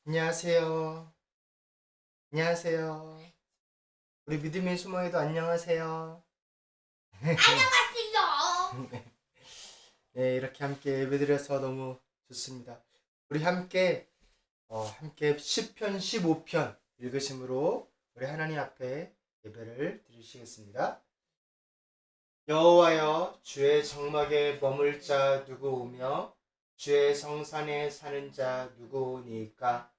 안녕하세요. 안녕하세요. 우리 믿음의 수모에도 안녕하세요. 안녕하세요. 네, 이렇게 함께 예배드려서 너무 좋습니다. 우리 함께 시편 15편 읽으심으로 우리 하나님 앞에 예배를 드리시겠습니다. 여호와여, 주의 정막에 머물 자 누구오며 주의 성산에 사는 자 누구오니까?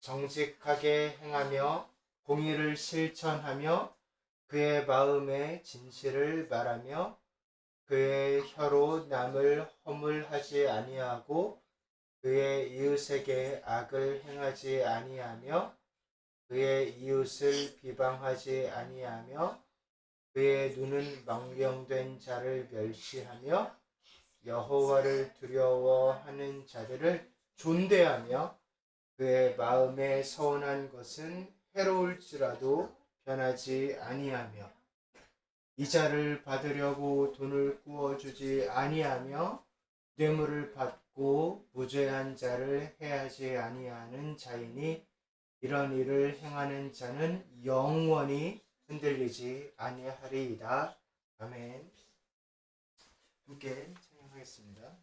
정직하게 행하며 공의를 실천하며 그의 마음에 진실을 말하며 그의 혀로 남을 허물하지 아니하고 그의 이웃에게 악을 행하지 아니하며 그의 이웃을 비방하지 아니하며 그의 눈은 망령된 자를 멸시하며 여호와를 두려워하는 자들을 존대하며 그의 마음에 서운한 것은 해로울지라도 변하지 아니하며 이자를 받으려고 돈을 꾸어주지 아니하며 뇌물을 받고 무죄한 자를 해하지 아니하는 자이니 이런 일을 행하는 자는 영원히 흔들리지 아니하리이다. 아멘. 함께 찬양하겠습니다.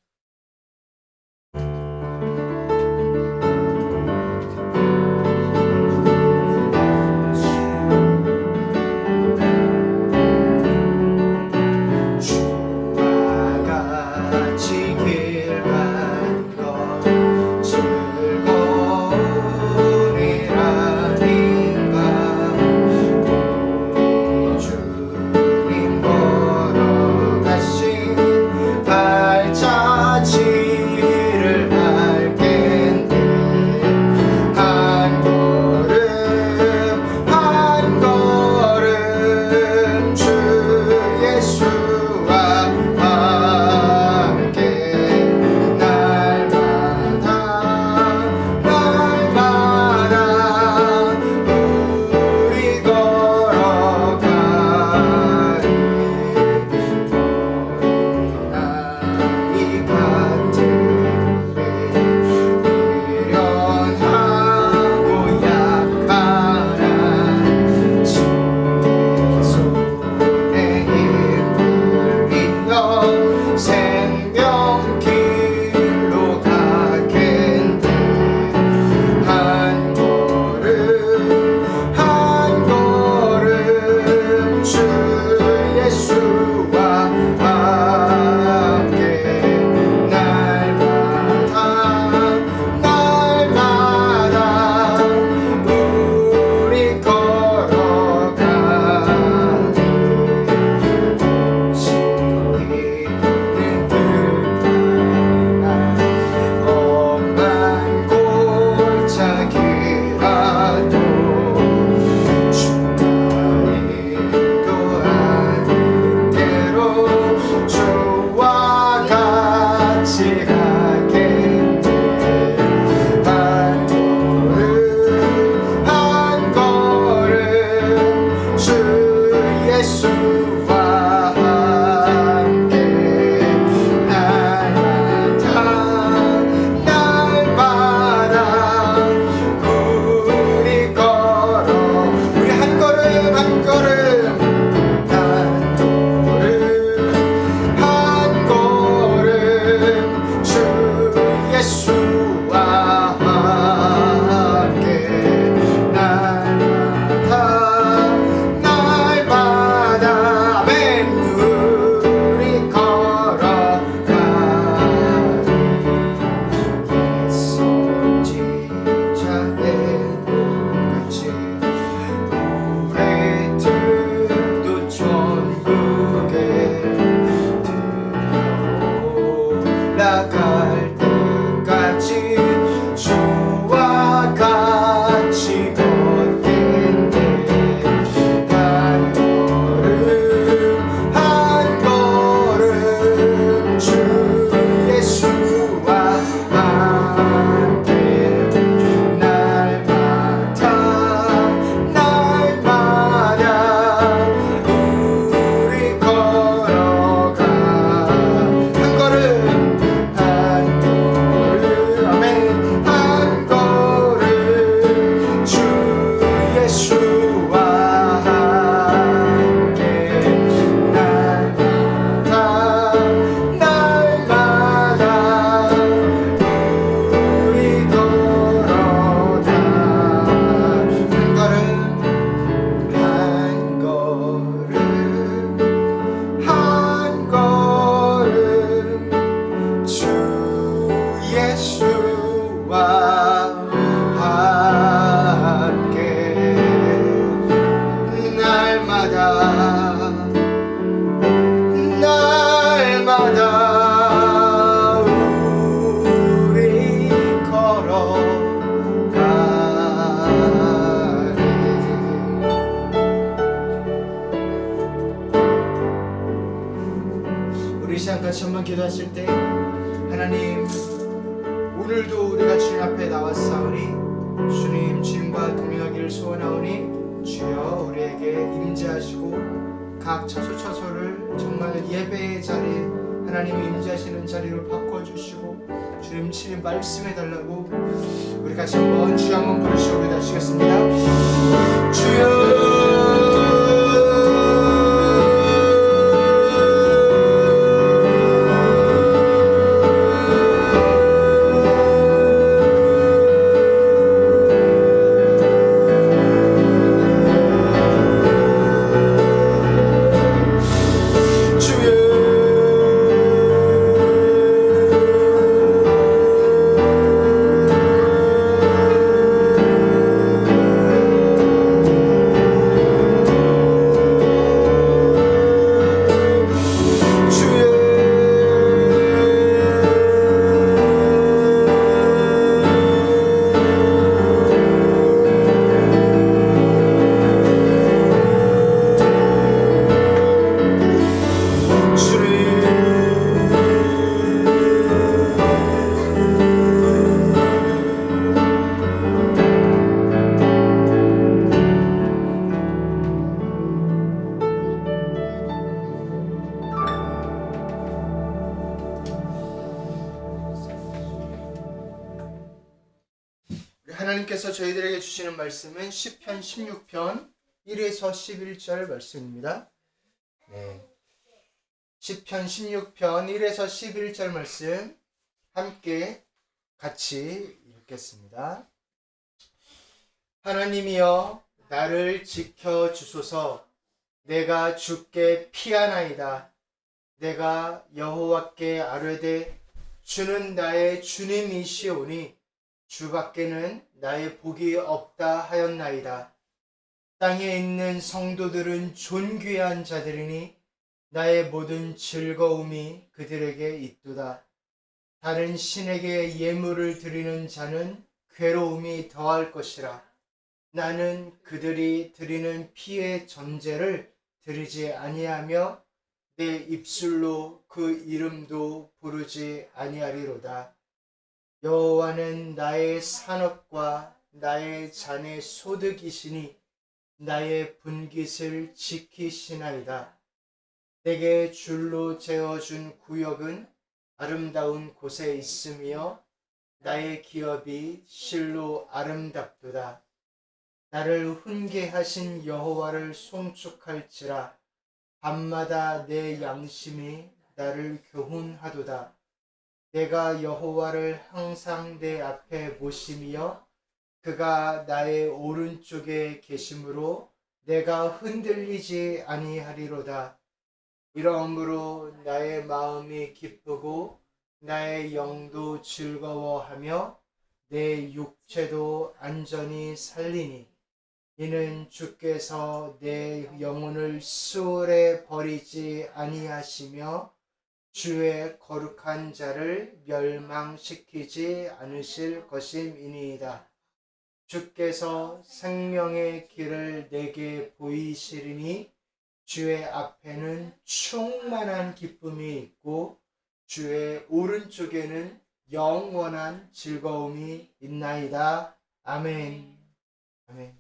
주 기도하실 때 하나님 오늘도 우리가 주님 앞에 나왔사오니 주님 주님과 동행하기를 소원하오니 주여 우리에게 임재하시고 각 처소처소를 정말 예배의 자리 하나님이 임재하시는 자리로 바꿔주시고 주님 친히 말씀해달라고 우리 같이 한번 주여 한번 부르시고 기도하시겠습니다. 주여 하나님께서 저희들에게 주시는 말씀은 시편 16편 1에서 11절 말씀입니다. 네. 시편 16편 1에서 11절 말씀 함께 같이 읽겠습니다. 하나님이여 나를 지켜 주소서. 내가 주께 피하나이다. 내가 여호와께 아뢰되 주는 나의 주님이시오니 주밖에는 나의 복이 없다 하였나이다. 땅에 있는 성도들은 존귀한 자들이니 나의 모든 즐거움이 그들에게 있도다. 다른 신에게 예물을 드리는 자는 괴로움이 더할 것이라. 나는 그들이 드리는 피의 전제를 드리지 아니하며 내 입술로 그 이름도 부르지 아니하리로다. 여호와는 나의 산업과 나의 잔의 소득이시니 나의 분깃을 지키시나이다. 내게 줄로 재어준 구역은 아름다운 곳에 있으며 나의 기업이 실로 아름답도다. 나를 훈계하신 여호와를 송축할지라. 밤마다 내 양심이 나를 교훈하도다. 내가 여호와를 항상 내 앞에 모심이여 그가 나의 오른쪽에 계심으로 내가 흔들리지 아니하리로다. 이러므로 나의 마음이 기쁘고 나의 영도 즐거워하며 내 육체도 안전히 살리니 이는 주께서 내 영혼을 수월에 버리지 아니하시며 주의 거룩한 자를 멸망시키지 않으실 것임이니이다. 주께서 생명의 길을 내게 보이시리니 주의 앞에는 충만한 기쁨이 있고 주의 오른쪽에는 영원한 즐거움이 있나이다. 아멘. 아멘.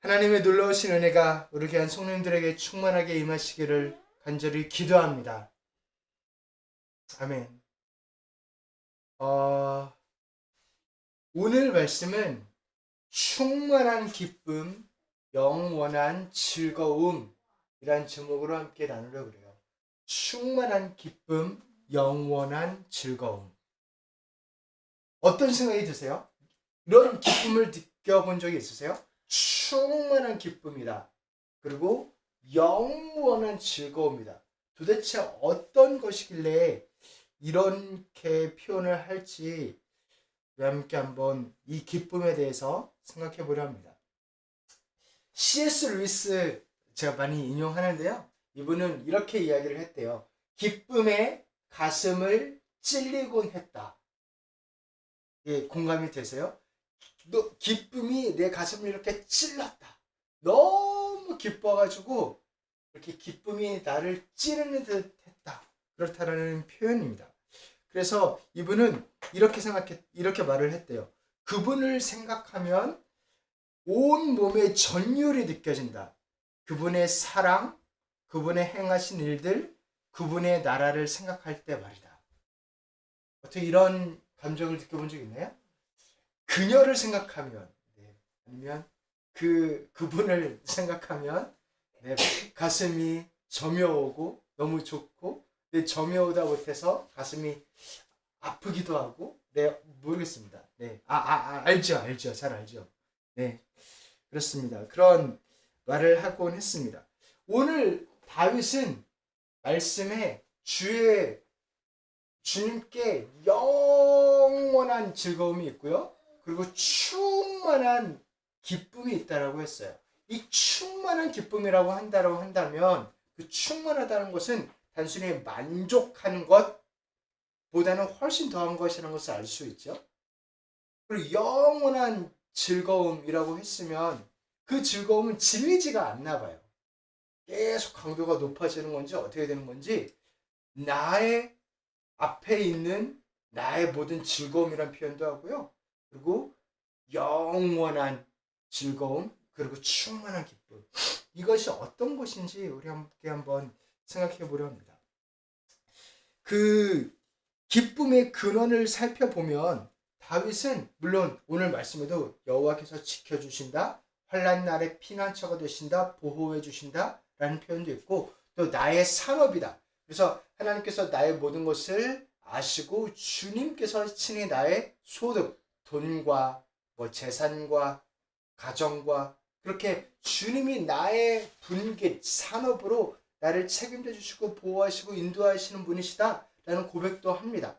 하나님의 놀라우신 은혜가 우리 귀한 성도님들에게 충만하게 임하시기를 간절히 기도합니다. 아멘. 오늘 말씀은 충만한 기쁨, 영원한 즐거움이란 제목으로 함께 나누려고 그래요. 충만한 기쁨, 영원한 즐거움. 어떤 생각이 드세요? 이런 기쁨을 느껴본 적이 있으세요? 충만한 기쁨이다. 그리고 영원한 즐거움이다. 도대체 어떤 것이길래 이렇게 표현을 할지 우리 함께 한번 이 기쁨에 대해서 생각해 보려 합니다. C.S. 루이스 제가 많이 인용하는데요. 이분은 이렇게 이야기를 했대요. 기쁨에 가슴을 찔리곤 했다. 예, 공감이 되세요? 기쁨이 내 가슴을 이렇게 찔렀다. 너무 기뻐가지고 이렇게 기쁨이 나를 찌르는 듯 했다. 그렇다라는 표현입니다. 그래서 이분은 이렇게 말을 했대요. 그분을 생각하면 온 몸의 전율이 느껴진다. 그분의 사랑, 그분의 행하신 일들, 그분의 나라를 생각할 때 말이다. 어떻게 이런 감정을 느껴본 적 있나요? 그녀를 생각하면, 네, 아니면 그분을 생각하면, 네, 가슴이 저며오고 너무 좋고, 네, 저며오다 못해서 가슴이 아프기도 하고, 네, 모르겠습니다. 네, 알죠, 잘 알죠. 네, 그렇습니다. 그런 말을 하곤 했습니다. 오늘 다윗은 말씀에 주님께 영원한 즐거움이 있고요. 그리고 충만한 기쁨이 있다라고 했어요. 이 충만한 기쁨이라고 한다면 그 충만하다는 것은 단순히 만족하는 것보다는 훨씬 더한 것이라는 것을 알 수 있죠. 그리고 영원한 즐거움이라고 했으면 그 즐거움은 질리지가 않나 봐요. 계속 강도가 높아지는 건지 어떻게 되는 건지 나의 앞에 있는 나의 모든 즐거움이란 표현도 하고요. 그리고 영원한 즐거움, 그리고 충만한 기쁨. 이것이 어떤 것인지 우리 함께 한번 생각해 보려 합니다. 그 기쁨의 근원을 살펴보면 다윗은 물론 오늘 말씀에도 여호와께서 지켜주신다, 환난 날에 피난처가 되신다, 보호해 주신다 라는 표현도 있고 또 나의 산업이다. 그래서 하나님께서 나의 모든 것을 아시고 주님께서 친히 나의 소득, 돈과 재산과 가정과 그렇게 주님이 나의 분깃, 산업으로 나를 책임져 주시고 보호하시고 인도하시는 분이시다 라는 고백도 합니다.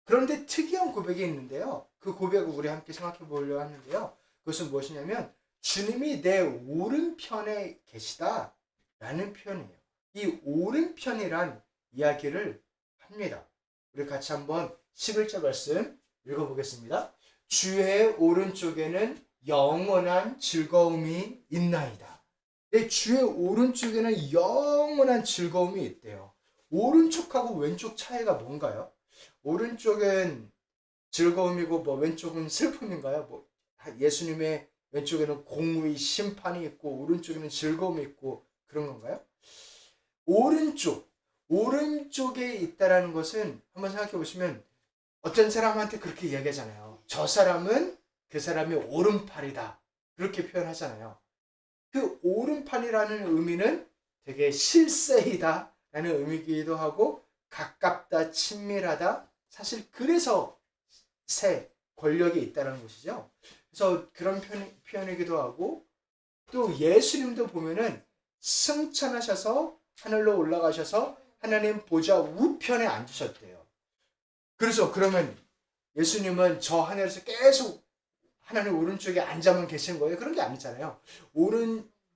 그런데 특이한 고백이 있는데요. 그 고백을 우리 함께 생각해 보려고 하는데요. 그것은 무엇이냐면 주님이 내 오른편에 계시다 라는 표현이에요. 이 오른편이란 이야기를 합니다. 우리 같이 한번 11절 말씀 읽어보겠습니다. 주의 오른쪽에는 영원한 즐거움이 있나이다. 네, 주의 오른쪽에는 영원한 즐거움이 있대요. 오른쪽하고 왼쪽 차이가 뭔가요? 오른쪽은 즐거움이고 왼쪽은 슬픔인가요? 예수님의 왼쪽에는 공의 심판이 있고 오른쪽에는 즐거움이 있고 그런 건가요? 오른쪽에 있다라는 것은 한번 생각해 보시면 어떤 사람한테 그렇게 이야기하잖아요. 저 사람은 그 사람이 오른팔이다. 그렇게 표현하잖아요. 그 오른팔이라는 의미는 되게 실세이다 라는 의미이기도 하고 가깝다, 친밀하다. 사실 그래서 권력이 있다는 것이죠. 그래서 그런 표현이기도 하고 또 예수님도 보면은 승천하셔서 하늘로 올라가셔서 하나님 보좌 우편에 앉으셨대요. 그래서 그러면 예수님은 저 하늘에서 계속 하나님 오른쪽에 앉아만 계신 거예요? 그런 게 아니잖아요.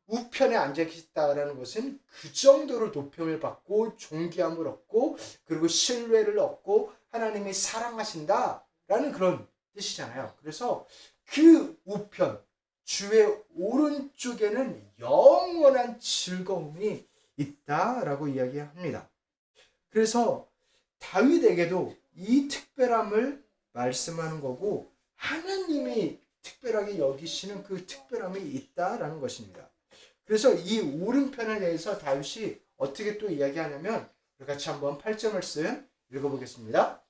우편에 앉아 계시다라는 것은 그 정도로 높임을 받고 존귀함을 얻고 그리고 신뢰를 얻고 하나님이 사랑하신다라는 그런 뜻이잖아요. 그래서 그 우편, 주의 오른쪽에는 영원한 즐거움이 있다라고 이야기합니다. 그래서 다윗에게도 이 특별함을 말씀하는 거고 하나님이 특별하게 여기시는 그 특별함이 있다라는 것입니다. 그래서 이 오른편에 대해서 다윗이 어떻게 또 이야기하냐면 우리 같이 한번 8절 말씀 읽어보겠습니다.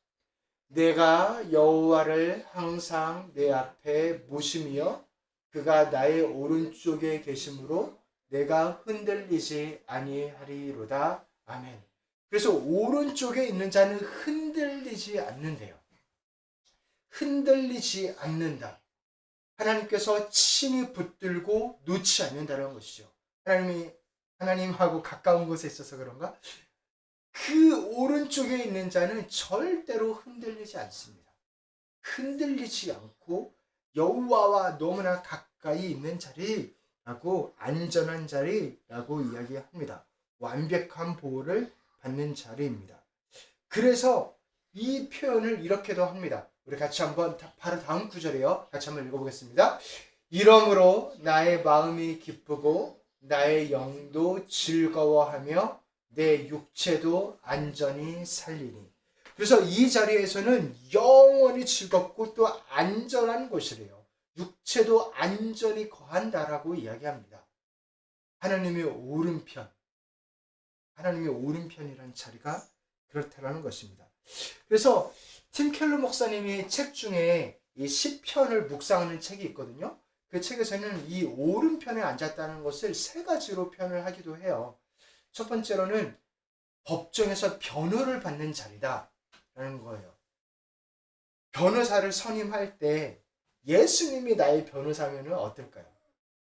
내가 여호와를 항상 내 앞에 모심이여 그가 나의 오른쪽에 계심으로 내가 흔들리지 아니하리로다. 아멘. 그래서 오른쪽에 있는 자는 흔들리지 않는데요. 흔들리지 않는다. 하나님께서 친히 붙들고 놓지 않는다는 것이죠. 하나님하고 가까운 곳에 있어서 그런가? 그 오른쪽에 있는 자는 절대로 흔들리지 않습니다. 흔들리지 않고 여호와와 너무나 가까이 있는 자리라고 안전한 자리라고 이야기합니다. 완벽한 보호를 받는 자리입니다. 그래서 이 표현을 이렇게도 합니다. 우리 같이 한번 바로 다음 구절이에요. 같이 한번 읽어보겠습니다. 이러므로 나의 마음이 기쁘고 나의 영도 즐거워하며 내 육체도 안전히 살리니. 그래서 이 자리에서는 영원히 즐겁고 또 안전한 곳이래요. 육체도 안전히 거한다라고 이야기합니다. 하나님의 오른편, 하나님의 오른편이라는 자리가 그렇다라는 것입니다. 그래서 팀 켈러 목사님이 책 중에 이 시편을 묵상하는 책이 있거든요. 그 책에서는 이 오른편에 앉았다는 것을 세 가지로 표현을 하기도 해요. 첫 번째로는 법정에서 변호를 받는 자리다라는 거예요. 변호사를 선임할 때 예수님이 나의 변호사면 어떨까요?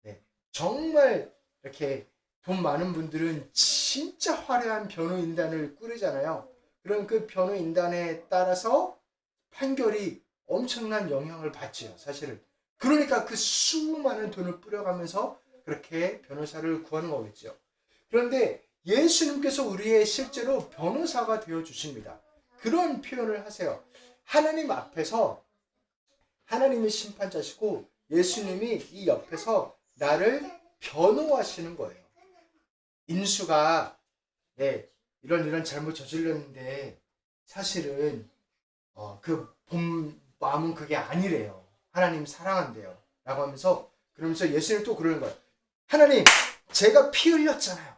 네, 정말 이렇게 돈 많은 분들은 진짜 화려한 변호인단을 꾸리잖아요. 그럼 그 변호인단에 따라서 판결이 엄청난 영향을 받지요, 사실은. 그러니까 그 수많은 돈을 뿌려가면서 그렇게 변호사를 구하는 거겠죠. 그런데 예수님께서 우리의 실제로 변호사가 되어 주십니다. 그런 표현을 하세요. 하나님 앞에서 하나님이 심판자시고 예수님이 이 옆에서 나를 변호하시는 거예요. 인수가 이런 잘못 저질렀는데 사실은 그 본 마음은 그게 아니래요. 하나님 사랑한대요. 라고 하면서 그러면서 예수님 또 그러는 거예요. 하나님, 제가 피 흘렸잖아요.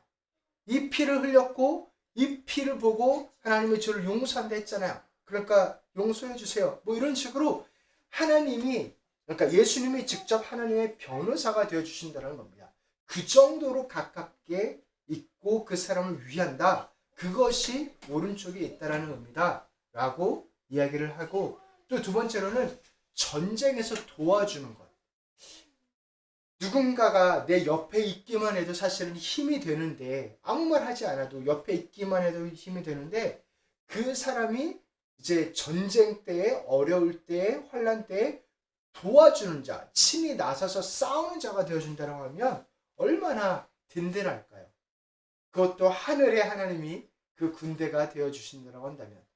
이 피를 흘렸고 이 피를 보고 하나님이 저를 용서한다 했잖아요. 그러니까 용서해 주세요. 뭐 이런 식으로 하나님이, 그러니까 예수님이 직접 하나님의 변호사가 되어 주신다는 겁니다. 그 정도로 가깝게 있고 그 사람을 위한다. 그것이 오른쪽에 있다라는 의미다. 라고 이야기를 하고, 또 두 번째로는 전쟁에서 도와주는 것. 누군가가 내 옆에 있기만 해도 사실은 힘이 되는데, 아무 말 하지 않아도 옆에 있기만 해도 힘이 되는데, 그 사람이 이제 전쟁 때에, 어려울 때에, 환난 때에 도와주는 자, 친히 나서서 싸우는 자가 되어준다고 하면 얼마나 든든할까요? 그것도 하늘의 하나님이 그 군대가 되어주신다고 한다면.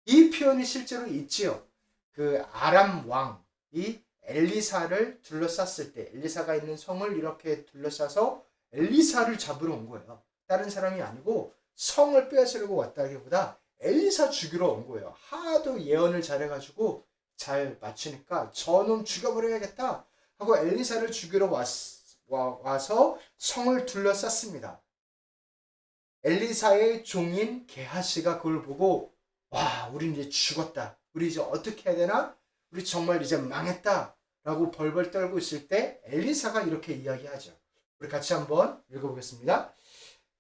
이 표현이 실제로 있지요. 그 아람 왕이 엘리사를 둘러쌌을 때, 엘리사가 있는 성을 이렇게 둘러싸서 엘리사를 잡으러 온 거예요. 다른 사람이 아니고 성을 빼앗으려고 왔다기보다 엘리사 죽이러 온 거예요. 하도 예언을 잘해가지고 잘 맞추니까 저놈 죽여버려야겠다 하고 엘리사를 죽이러 와서 성을 둘러쌌습니다. 엘리사의 종인 게하시가 그걸 보고, 와, 우리 이제 죽었다. 우리 이제 어떻게 해야 되나? 우리 정말 이제 망했다. 라고 벌벌 떨고 있을 때 엘리사가 이렇게 이야기하죠. 우리 같이 한번 읽어보겠습니다.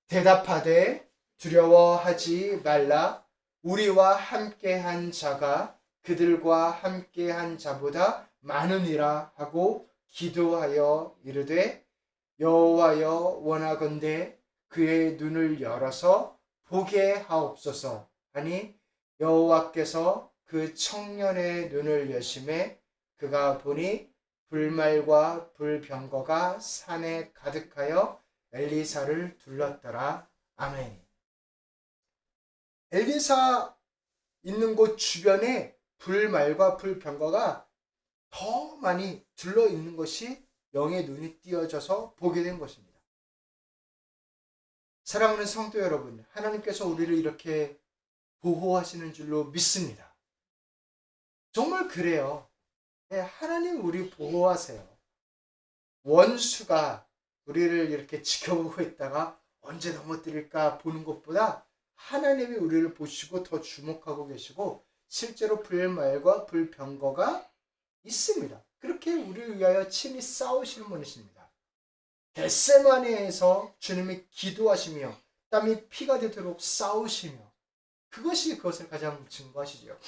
대답하되 두려워하지 말라. 우리와 함께한 자가 그들과 함께한 자보다 많으니라 하고 기도하여 이르되 여호와여 원하건대 그의 눈을 열어서 보게 하옵소서 하니 여호와께서 그 청년의 눈을 여심해 그가 보니 불말과 불병거가 산에 가득하여 엘리사를 둘렀더라. 아멘. 엘리사 있는 곳 주변에 불말과 불병거가 더 많이 둘러 있는 것이 영의 눈이 띄어져서 보게 된 것입니다. 사랑하는 성도 여러분, 하나님께서 우리를 이렇게 보호하시는 줄로 믿습니다. 정말 그래요. 하나님 우리 보호하세요. 원수가 우리를 이렇게 지켜보고 있다가 언제 넘어뜨릴까 보는 것보다 하나님이 우리를 보시고 더 주목하고 계시고 실제로 불말과 불병거가 있습니다. 그렇게 우리를 위하여 친히 싸우시는 분이십니다. 겟세마네에서 주님이 기도하시며 땀이 피가 되도록 싸우시며 그것이 그것을 가장 증거하시죠.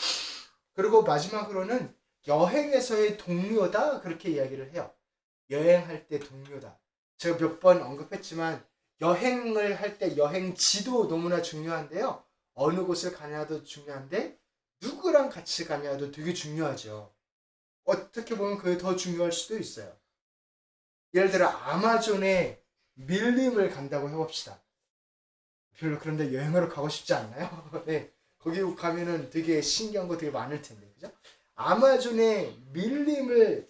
그리고 마지막으로는 여행에서의 동료다 그렇게 이야기를 해요. 여행할 때 동료다. 제가 몇 번 언급했지만 여행을 할 때 여행지도 너무나 중요한데요. 어느 곳을 가냐도 중요한데 누구랑 같이 가냐도 되게 중요하죠. 어떻게 보면 그게 더 중요할 수도 있어요. 예를 들어 아마존에 밀림을 간다고 해봅시다. 별로 그런데 여행으로 가고 싶지 않나요? 네, 거기 가면은 되게 신기한 거 되게 많을 텐데, 그죠? 아마존의 밀림을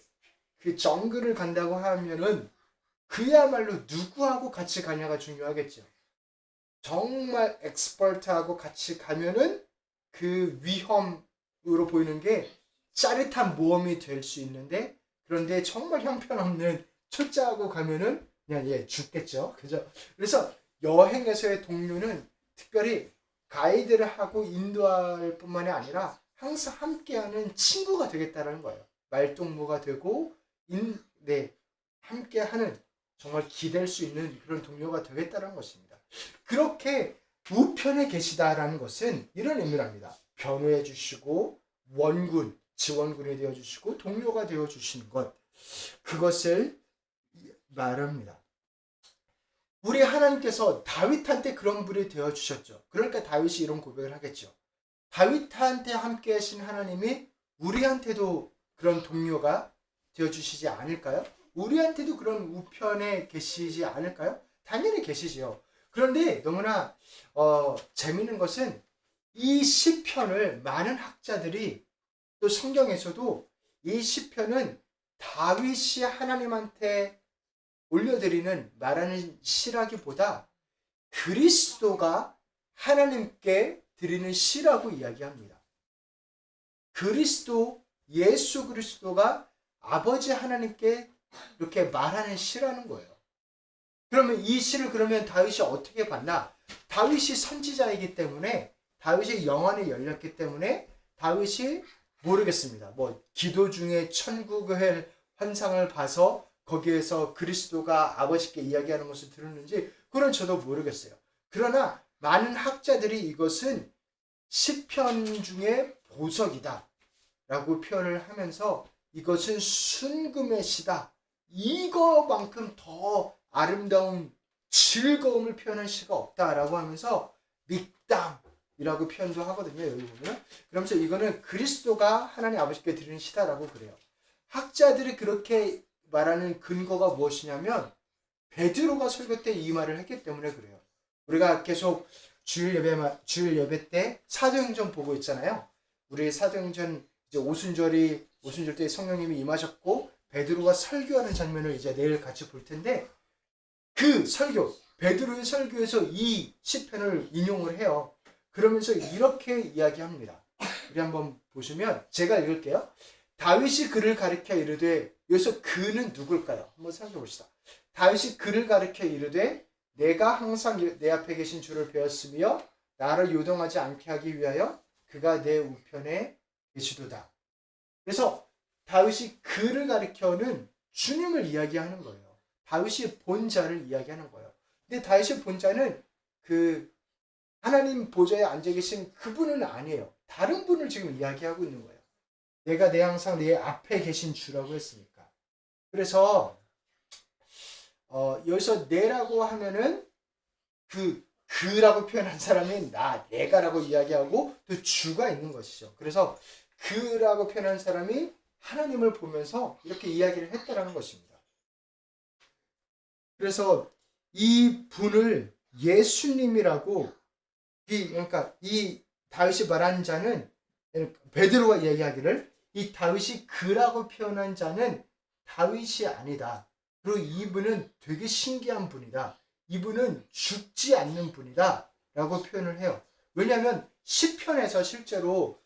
그 정글을 간다고 하면은 그야말로 누구하고 같이 가냐가 중요하겠죠. 정말 엑스퍼트하고 같이 가면은 그 위험으로 보이는 게 짜릿한 모험이 될 수 있는데, 그런데 정말 형편없는 초짜하고 가면은 그냥 죽겠죠. 그죠? 그래서 여행에서의 동료는 특별히 가이드를 하고 인도할 뿐만이 아니라 항상 함께하는 친구가 되겠다는 거예요. 말동무가 되고 함께하는 정말 기댈 수 있는 그런 동료가 되겠다는 것입니다. 그렇게 우편에 계시다라는 것은 이런 의미를 합니다. 변호해 주시고 원군, 지원군이 되어 주시고 동료가 되어 주시는 것, 그것을 말합니다. 우리 하나님께서 다윗한테 그런 분이 되어 주셨죠. 그러니까 다윗이 이런 고백을 하겠죠. 다윗한테 함께 하신 하나님이 우리한테도 그런 동료가 되어 주시지 않을까요? 우리한테도 그런 우편에 계시지 않을까요? 당연히 계시지요. 그런데 너무나 재미있는 것은 이 시편을 많은 학자들이, 또 성경에서도 이 시편은 다윗이 하나님한테 올려드리는 말하는 시라기보다 그리스도가 하나님께 드리는 시라고 이야기합니다. 그리스도, 예수 그리스도가 아버지 하나님께 이렇게 말하는 시라는 거예요. 그러면 이 시를 그러면 다윗이 어떻게 봤나? 다윗이 선지자이기 때문에, 다윗의 영안이 열렸기 때문에 다윗이 모르겠습니다. 뭐 기도 중에 천국의 환상을 봐서 거기에서 그리스도가 아버지께 이야기하는 것을 들었는지 그건 저도 모르겠어요. 그러나 많은 학자들이 이것은 시편 중에 보석이다 라고 표현을 하면서 이것은 순금의 시다, 이거만큼 더 아름다운 즐거움을 표현한 시가 없다라고 하면서 믹담이라고 표현도 하거든요. 여기 보면. 그러면서 이거는 그리스도가 하나님 아버지께 드리는 시다라고 그래요. 학자들이 그렇게 말하는 근거가 무엇이냐면 베드로가 설교 때 이 말을 했기 때문에 그래요. 우리가 계속 주일 예배 때 사도행전 보고 있잖아요. 우리 사도행전 이제 오순절 때 성령님이 임하셨고 베드로가 설교하는 장면을 이제 내일 같이 볼 텐데, 그 설교, 베드로의 설교에서 이 시편을 인용을 해요. 그러면서 이렇게 이야기합니다. 우리 한번 보시면 제가 읽을게요. 다윗이 그를 가리켜 이르되, 여기서 그는 누굴까요? 한번 생각해 봅시다. 다윗이 그를 가리켜 이르되 내가 항상 내 앞에 계신 주를 배웠으며 나를 요동하지 않게 하기 위하여 그가 내 우편에 계시도다. 그래서 다윗이 그를 가리켜는 주님을 이야기하는 거예요. 다윗이 본자를 이야기하는 거예요. 근데 다윗의 본자는 그 하나님 보좌에 앉아 계신 그분은 아니에요. 다른 분을 지금 이야기하고 있는 거예요. 내가 항상 내 앞에 계신 주라고 했으니까. 그래서 여기서 내라고 하면은 그라고 표현한 사람이 내가라고 이야기하고 또 주가 있는 것이죠. 그래서 그라고 표현한 사람이 하나님을 보면서 이렇게 이야기를 했다라는 것입니다. 그래서 이 분을 예수님이라고, 그러니까 이 다윗이 말한 자는, 베드로가 이야기하기를 이 다윗이 그라고 표현한 자는 다윗이 아니다. 그리고 이분은 되게 신기한 분이다. 이분은 죽지 않는 분이다 라고 표현을 해요. 왜냐하면 시편에서 실제로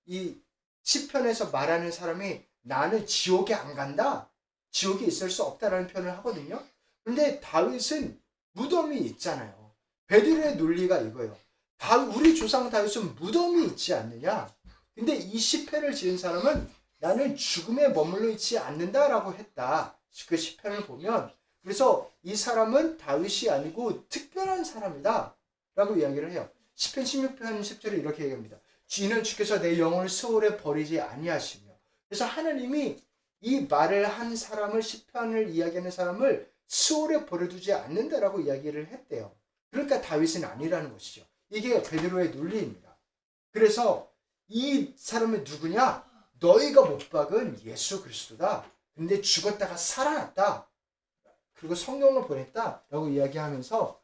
이 시편에서 말하는 사람이 나는 지옥에 안 간다, 지옥에 있을 수 없다라는 표현을 하거든요. 근데 다윗은 무덤이 있잖아요. 베드로의 논리가 이거예요. 우리 조상 다윗은 무덤이 있지 않느냐. 근데 이 시편을 지은 사람은 나는 죽음에 머물러 있지 않는다라고 했다. 그 시편을 보면. 그래서 이 사람은 다윗이 아니고 특별한 사람이다 라고 이야기를 해요. 시편 16편 10절에 이렇게 얘기합니다. 주인은 주께서 내 영혼을 세월에 버리지 아니하시며. 그래서 하나님이 이 말을 한 사람을, 시편을 이야기하는 사람을 세월에 버려두지 않는다라고 이야기를 했대요. 그러니까 다윗은 아니라는 것이죠. 이게 베드로의 논리입니다. 그래서 이 사람은 누구냐? 너희가 못 박은 예수 그리스도다. 근데 죽었다가 살아났다. 그리고 성령을 보냈다 라고 이야기하면서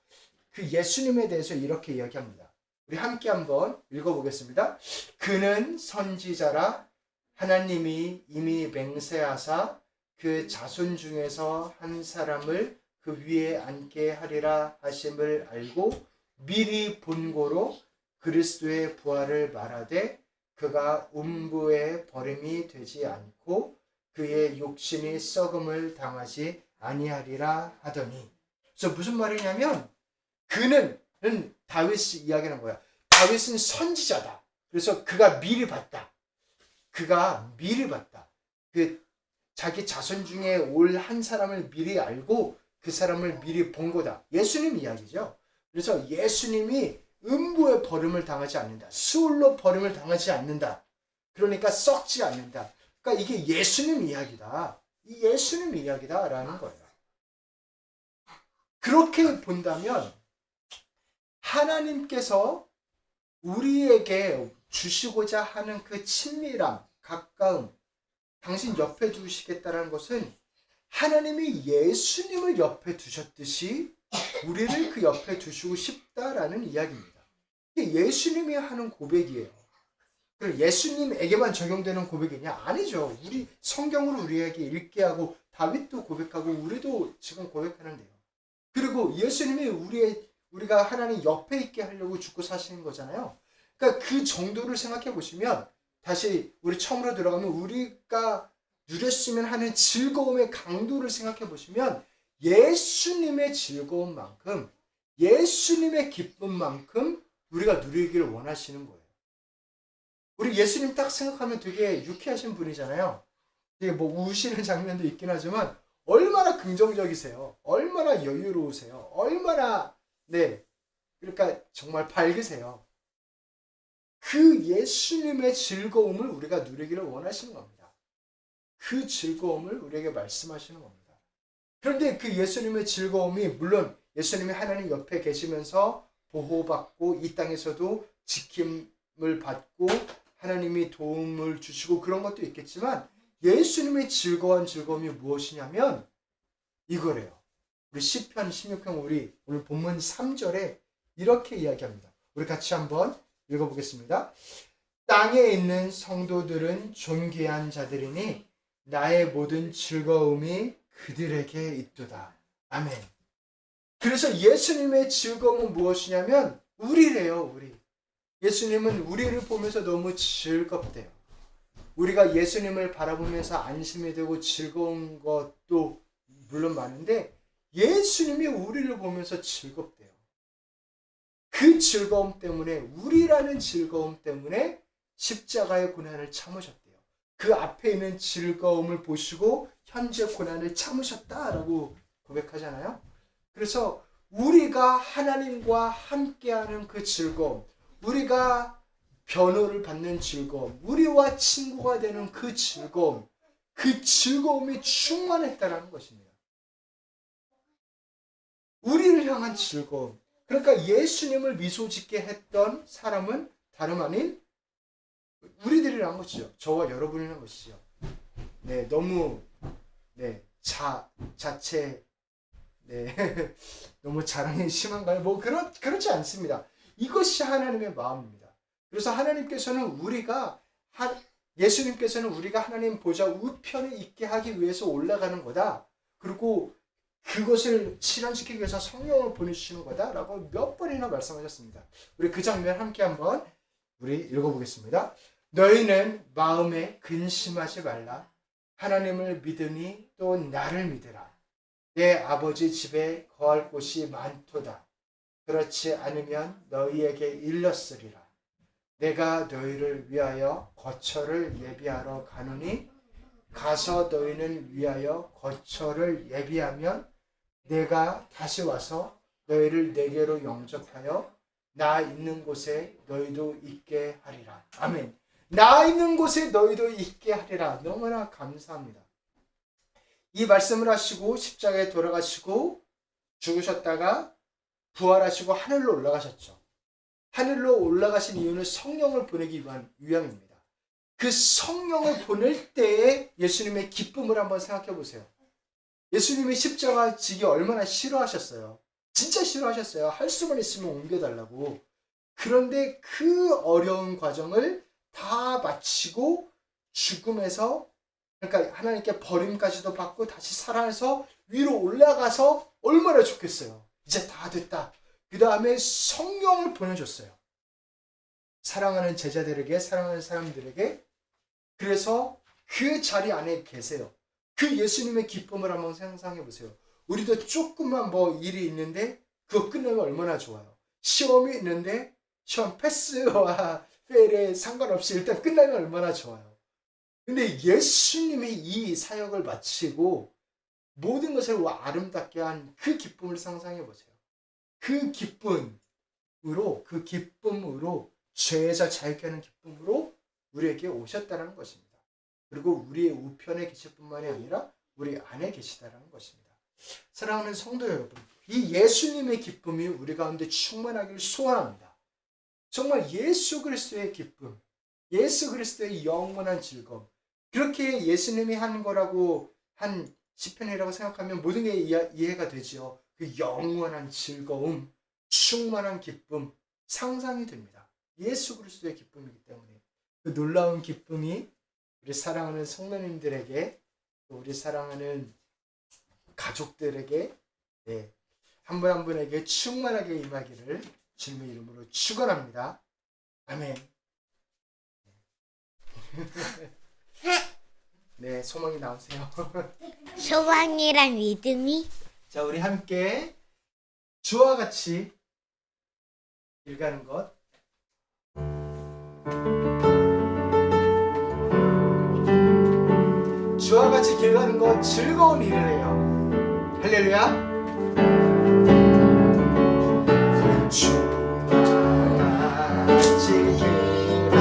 그 예수님에 대해서 이렇게 이야기합니다. 우리 함께 한번 읽어보겠습니다. 그는 선지자라 하나님이 이미 맹세하사 그 자손 중에서 한 사람을 그 위에 앉게 하리라 하심을 알고 미리 본고로 그리스도의 부활을 말하되 그가 음부의 버림이 되지 않고 그의 욕심이 썩음을 당하지 아니하리라 하더니. 그래서 무슨 말이냐면 그는 다윗이 이야기하는 거야. 다윗은 선지자다. 그래서 그가 미리 봤다. 그가 미리 봤다. 그 자기 자손 중에 올 한 사람을 미리 알고 그 사람을 미리 본 거다. 예수님 이야기죠. 그래서 예수님이 음부의 버림을 당하지 않는다. 수울로 버림을 당하지 않는다. 그러니까 썩지 않는다. 그러니까 이게 예수님 이야기다. 이 예수님 이야기다라는 거예요. 그렇게 본다면 하나님께서 우리에게 주시고자 하는 그 친밀함, 가까움, 당신 옆에 두시겠다는 것은 하나님이 예수님을 옆에 두셨듯이 우리를 그 옆에 두시고 싶다라는 이야기입니다. 이게 예수님이 하는 고백이에요. 예수님에게만 적용되는 고백이냐? 아니죠. 우리 성경으로 우리에게 읽게 하고 다윗도 고백하고 우리도 지금 고백하는데요. 그리고 예수님이 우리가 하나님 옆에 있게 하려고 죽고 사시는 거잖아요. 그러니까 그 정도를 생각해 보시면 다시 우리 처음으로 들어가면 우리가 누렸으면 하는 즐거움의 강도를 생각해 보시면 예수님의 즐거움만큼 예수님의 기쁨만큼 우리가 누리기를 원하시는 거예요. 우리 예수님 딱 생각하면 되게 유쾌하신 분이잖아요. 되게 뭐 우시는 장면도 있긴 하지만 얼마나 긍정적이세요. 얼마나 여유로우세요. 얼마나 그러니까 정말 밝으세요. 그 예수님의 즐거움을 우리가 누리기를 원하시는 겁니다. 그 즐거움을 우리에게 말씀하시는 겁니다. 그런데 그 예수님의 즐거움이 물론 예수님이 하나님 옆에 계시면서 보호받고 이 땅에서도 지킴을 받고 하나님이 도움을 주시고 그런 것도 있겠지만 예수님의 즐거움이 무엇이냐면 이거래요. 우리 시편 16편 우리 오늘 본문 3절에 이렇게 이야기합니다. 우리 같이 한번 읽어보겠습니다. 땅에 있는 성도들은 존귀한 자들이니 나의 모든 즐거움이 그들에게 있도다. 아멘. 그래서 예수님의 즐거움은 무엇이냐면 우리래요. 우리. 예수님은 우리를 보면서 너무 즐겁대요. 우리가 예수님을 바라보면서 안심이 되고 즐거운 것도 물론 많은데 예수님이 우리를 보면서 즐겁대요. 그 즐거움 때문에 우리라는 즐거움 때문에 십자가의 고난을 참으셨대요. 그 앞에 있는 즐거움을 보시고 현재 고난을 참으셨다라고 고백하잖아요. 그래서 우리가 하나님과 함께하는 그 즐거움, 우리가 변호를 받는 즐거움, 우리와 친구가 되는 그 즐거움이 충만했다는 것입니다. 우리를 향한 즐거움. 그러니까 예수님을 미소 짓게 했던 사람은 다름 아닌 우리들이란 것이죠. 저와 여러분이란 것이죠. 너무 자체 너무 자랑이 심한가요? 뭐 그렇지 않습니다. 이것이 하나님의 마음입니다. 그래서 하나님께서는 예수님께서는 우리가 하나님 보좌 우편에 있게 하기 위해서 올라가는 거다. 그리고 그것을 실현시키기 위해서 성령을 보내주시는 거다라고 몇 번이나 말씀하셨습니다. 우리 그 장면 함께 한번 우리 읽어보겠습니다. 너희는 마음에 근심하지 말라. 하나님을 믿으니 또 나를 믿으라. 내 아버지 집에 거할 곳이 많도다. 그렇지 않으면 너희에게 일렀으리라. 내가 너희를 위하여 거처를 예비하러 가노니 가서 너희는 위하여 거처를 예비하면 내가 다시 와서 너희를 내게로 영접하여 나 있는 곳에 너희도 있게 하리라. 아멘. 나 있는 곳에 너희도 있게 하리라. 너무나 감사합니다. 이 말씀을 하시고 십자가에 돌아가시고 죽으셨다가 부활하시고 하늘로 올라가셨죠. 하늘로 올라가신 이유는 성령을 보내기 위함입니다. 그 성령을 보낼 때에 예수님의 기쁨을 한번 생각해 보세요. 예수님이 십자가 지기 얼마나 싫어하셨어요. 진짜 싫어하셨어요. 할 수만 있으면 옮겨달라고. 그런데 그 어려운 과정을 다 마치고 죽음에서, 그러니까 하나님께 버림까지도 받고 다시 살아서 위로 올라가서 얼마나 좋겠어요. 이제 다 됐다. 그 다음에 성령을 보내줬어요. 사랑하는 제자들에게, 사랑하는 사람들에게. 그래서 그 자리 안에 계세요. 그 예수님의 기쁨을 한번 상상해 보세요. 우리도 조금만 뭐 일이 있는데 그거 끝나면 얼마나 좋아요. 시험이 있는데 시험 패스와 페일에 상관없이 일단 끝나면 얼마나 좋아요. 근데 예수님이 이 사역을 마치고 모든 것을 아름답게 한 그 기쁨을 상상해 보세요. 그 기쁨으로 죄에서 자유케 하는 기쁨으로 우리에게 오셨다는 것입니다. 그리고 우리의 우편에 계실 뿐만이 아니라 우리 안에 계시다는 것입니다. 사랑하는 성도 여러분, 이 예수님의 기쁨이 우리 가운데 충만하기를 소원합니다. 정말 예수 그리스도의 기쁨, 예수 그리스도의 영원한 즐거움, 그렇게 예수님이 한 거라고 한 시편이라고 생각하면 모든 게 이해가 되죠. 그 영원한 즐거움, 충만한 기쁨 상상이 됩니다. 예수 그리스도의 기쁨이기 때문에 그 놀라운 기쁨이 우리 사랑하는 성도님들에게, 우리 사랑하는 가족들에게, 한 분 한 분에게 충만하게 임하기를 주님의 이름으로 축원합니다. 아멘. 네, 소망이 나오세요. 소망이랑 믿음이. 자, 우리 함께 주와 같이 읽어가는 것. 주와 같이 길가는 것 즐거운 일이래요. 할렐루야. 주와 같이 길가는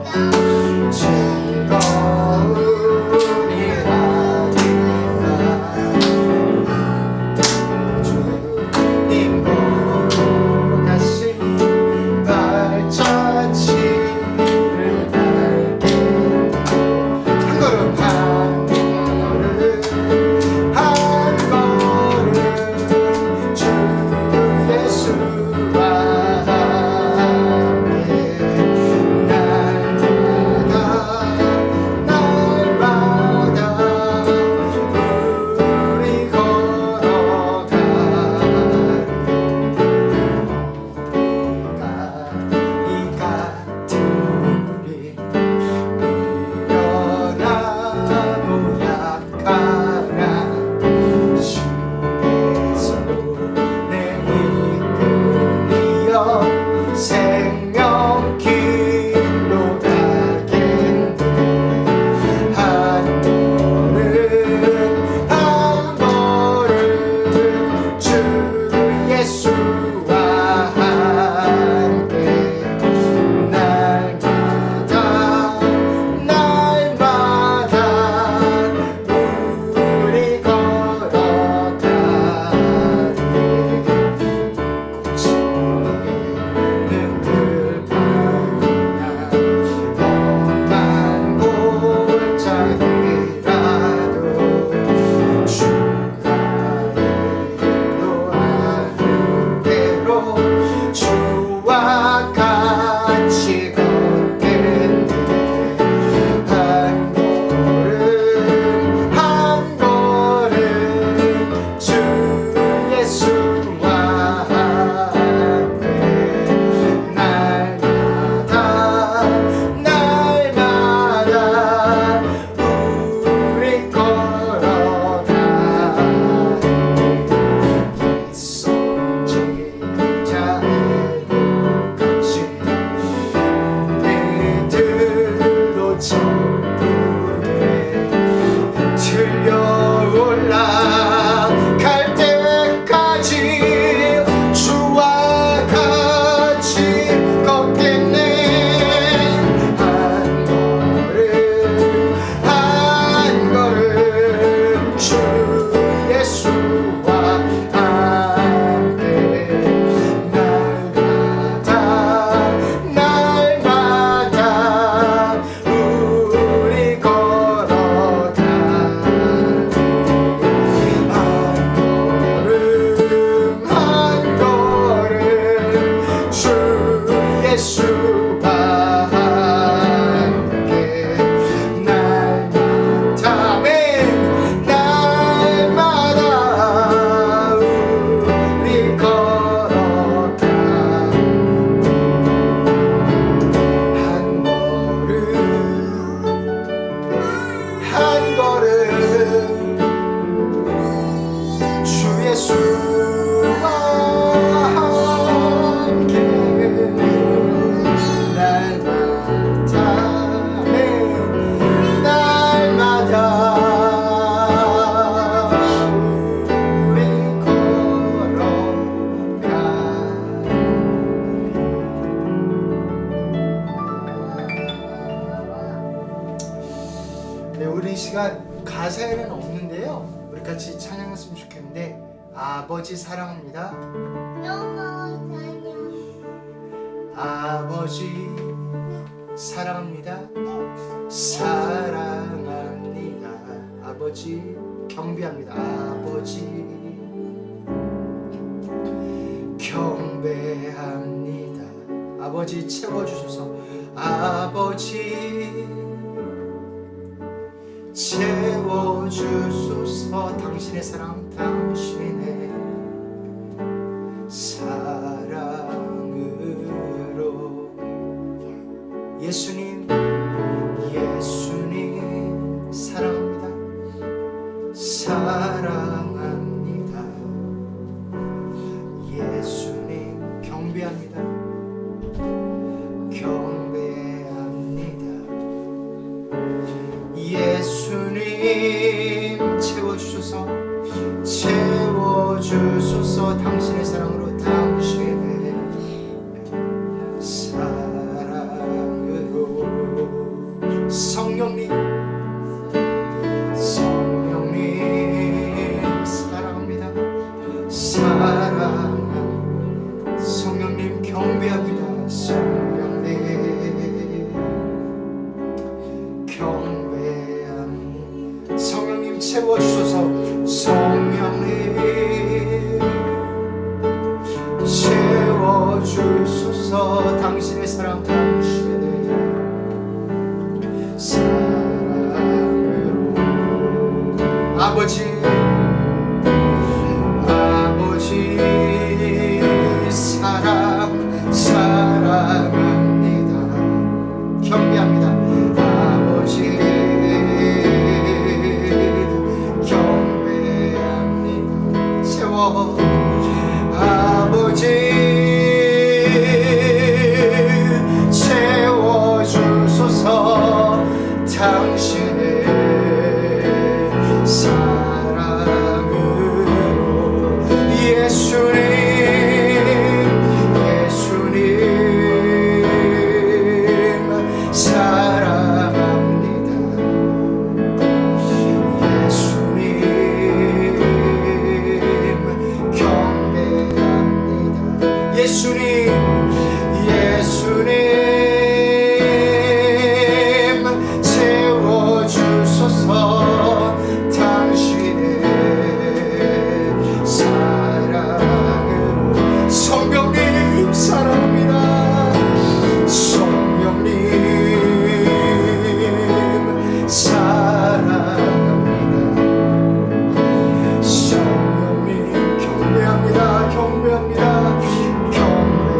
것 즐거운 일이라 주님 보러 가신 발자취를 달게 한 걸음 한 걸음 시간 가사에는 없는데요. 우리 같이 찬양했으면 좋겠는데 아버지 사랑합니다. 아버지 사랑합니다. 사랑합니다. 아버지 경배합니다. 아버지 경배합니다. 아버지 채워주셔서 아버지 채워주소서. 당신의 사랑 당신의 사랑으로 예수님 예수님 사랑합니다. 사랑합니다. 예수님 경배합니다. 경배합니다. 예수님 채워주소서. 채워주소서. 당신의 사랑으로 당신의 사랑으로 성령님 성령님 사랑합니다. 사랑합니다. 성령님 경배합니다. 성령님 경배합니다. 성령님 채워주소서. 성령님 채워주소서. 당신의 사랑 당신의 사랑으로 아버지 아버지 사랑합니다. 경배합니다. 아버지 경배합니다. 채워 아버지 채워주소서. 당신의 사랑으로 예수님 예수님 사랑합니다. 예수님 경배합니다. 예수님 예수님 채워주소서. 당신의 사랑으로 성령님 사랑합니다. 성령님 사랑합니다. 성령님 경배합니다. 경배합니다. 경배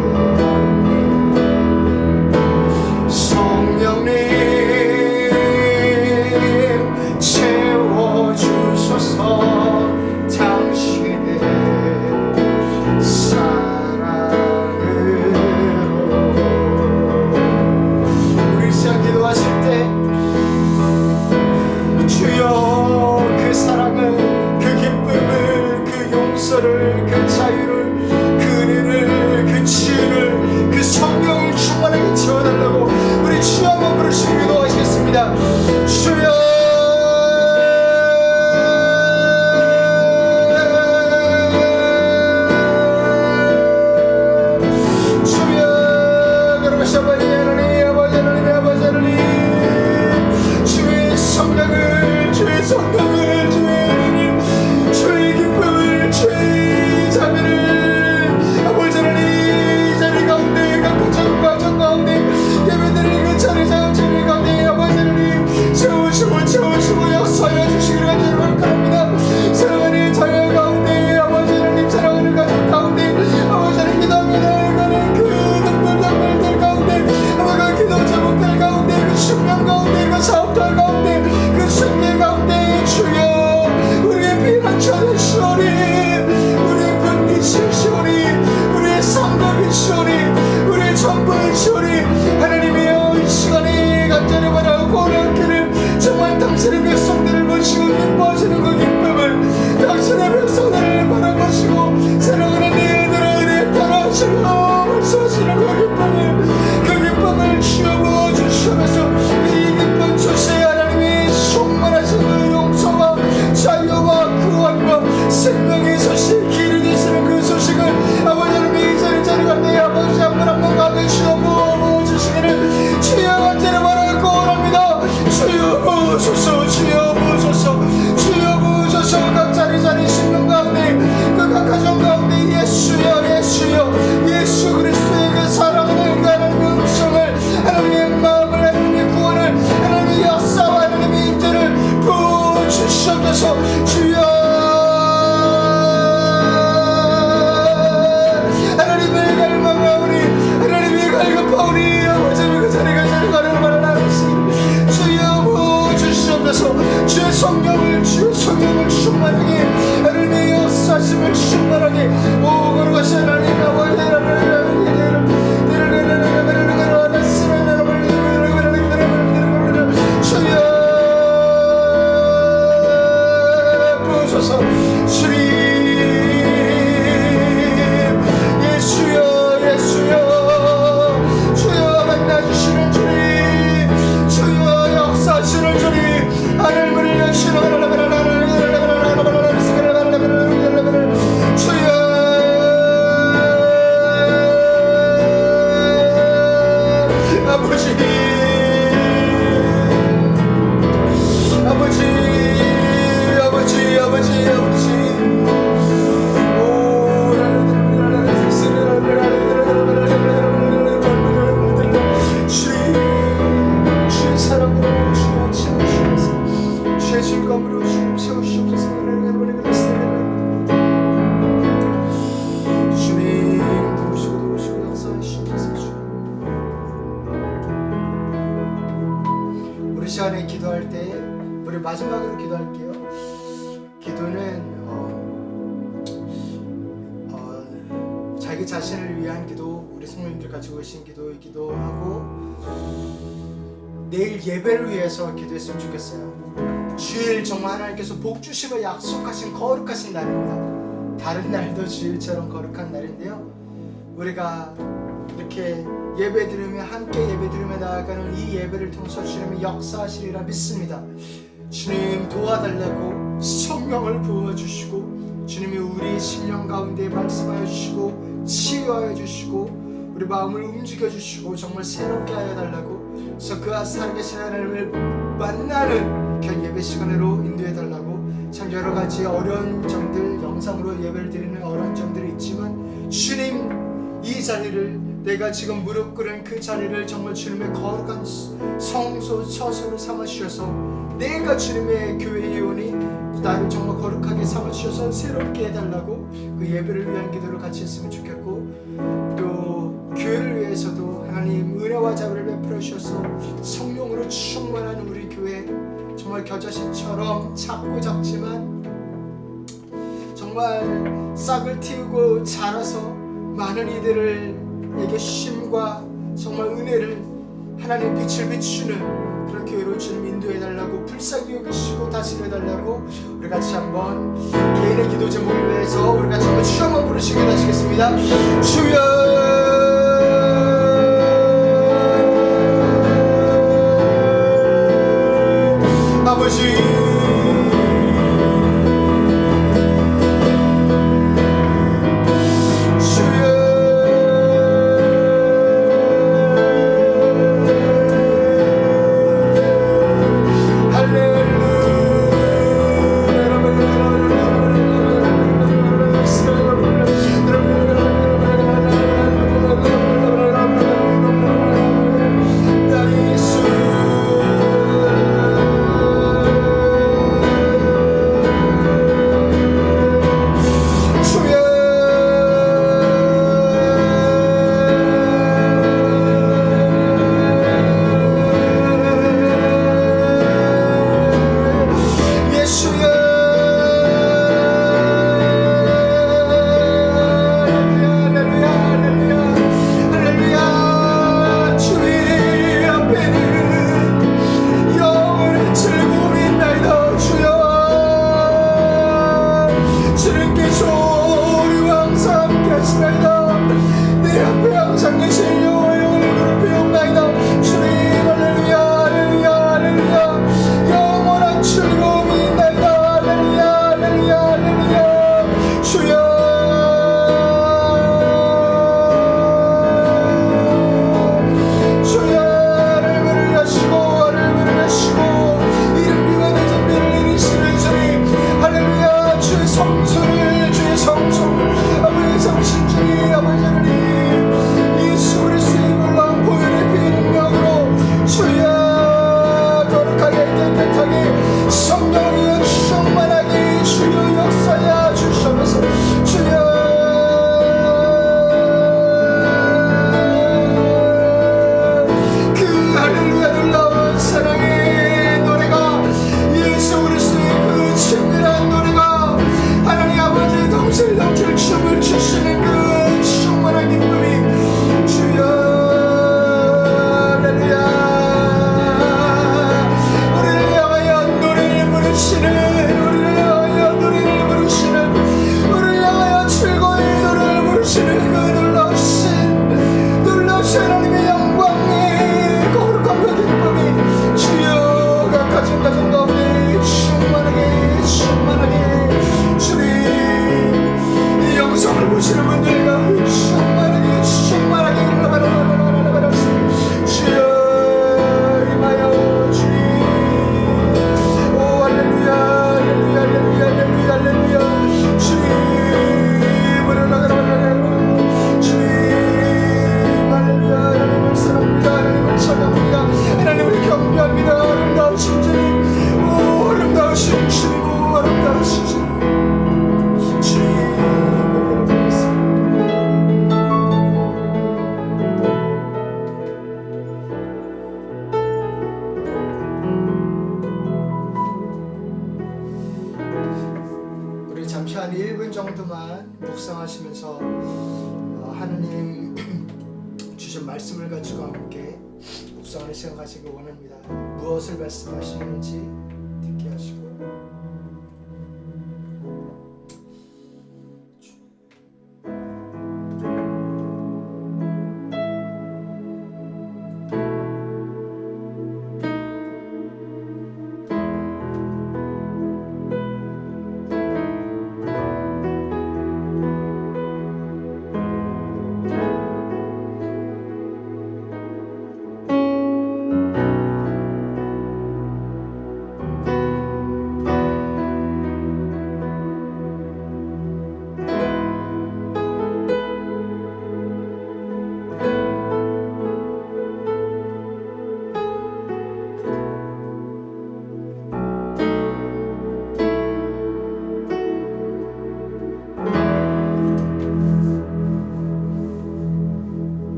자기 자신을 위한 기도, 우리 성도님들 가지고 계신 기도이기도 하고 내일 예배를 위해서 기도했으면 좋겠어요. 주일 정말 하나님께서 복 주심을 약속하신 거룩하신 날입니다. 다른 날도 주일처럼 거룩한 날인데요, 우리가 이렇게 예배 드리며 함께 예배 드리며 나아가는 이 예배를 통해서 주님이 역사하시리라 믿습니다. 주님 도와달라고 성령을 부어주시고 주님이 우리 심령 가운데 말씀하여 주시고 치유하여 주시고 우리 마음을 움직여 주시고 정말 새롭게 하여 달라고, 그래서 그 살아계신 하나님을 만나는 그 예배 시간으로 인도해 달라고. 참 여러 가지 어려운 점들, 영상으로 예배를 드리는 어려운 점들이 있지만 주님, 이 자리를, 내가 지금 무릎 꿇은 그 자리를 정말 주님의 거룩한 성소, 처소로 삼아주셔서 내가 주님의 교회의 의원이 나를 정말 거룩하게 삼아주셔서 새롭게 해달라고 그 예배를 위한 기도를 같이 했으면 좋겠고, 또 교회를 위해서도 하나님 은혜와 자비를 베풀어 주셔서 성령으로 충만한 우리 교회, 정말 겨자씨처럼 작고 작지만 정말 싹을 틔우고 자라서 많은 이들에게 쉼과 정말 은혜를, 하나님 빛을 비추는 그런 교회로 주님 인도해달라고, 불쌍히 여기시고 다스려달라고, 우리 같이 한번 개인의 기도 제목을 위해서 우리 같이 한번 주여 한번 부르시게 하시겠습니다. 주여 아버지, 좀 말씀을 가지고 함께 묵상하는 시간 가지기 원합니다. 무엇을 말씀하시는지 듣게 하시고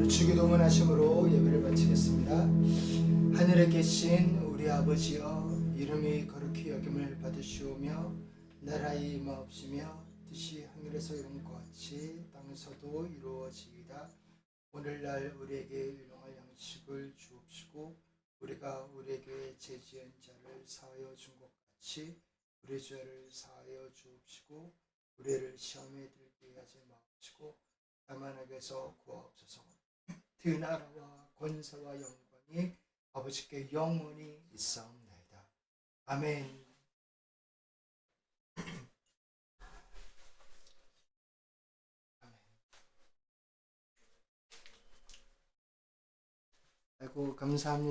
주기도문 하심으로 예배를 마치겠습니다. 하늘에 계신 우리 아버지여, 이름이 거룩히 여김을 받으시오며 나라의 임하옵시며 뜻이 하늘에서 이룬 것 같이 땅에서도 이루어지이다. 오늘날 우리에게 일용할 양식을 주옵시고 우리가 우리에게 죄지은 자를 사하여 준 것 같이 우리 죄를 사하여 주옵시고 우리를 시험에 들게 하지 마옵시고 다만 악에서 구하옵소서. 그 나라와 권세와 영광이 아버지께 영원히 있사옵나이다. 아멘. 아이고 감사합니다.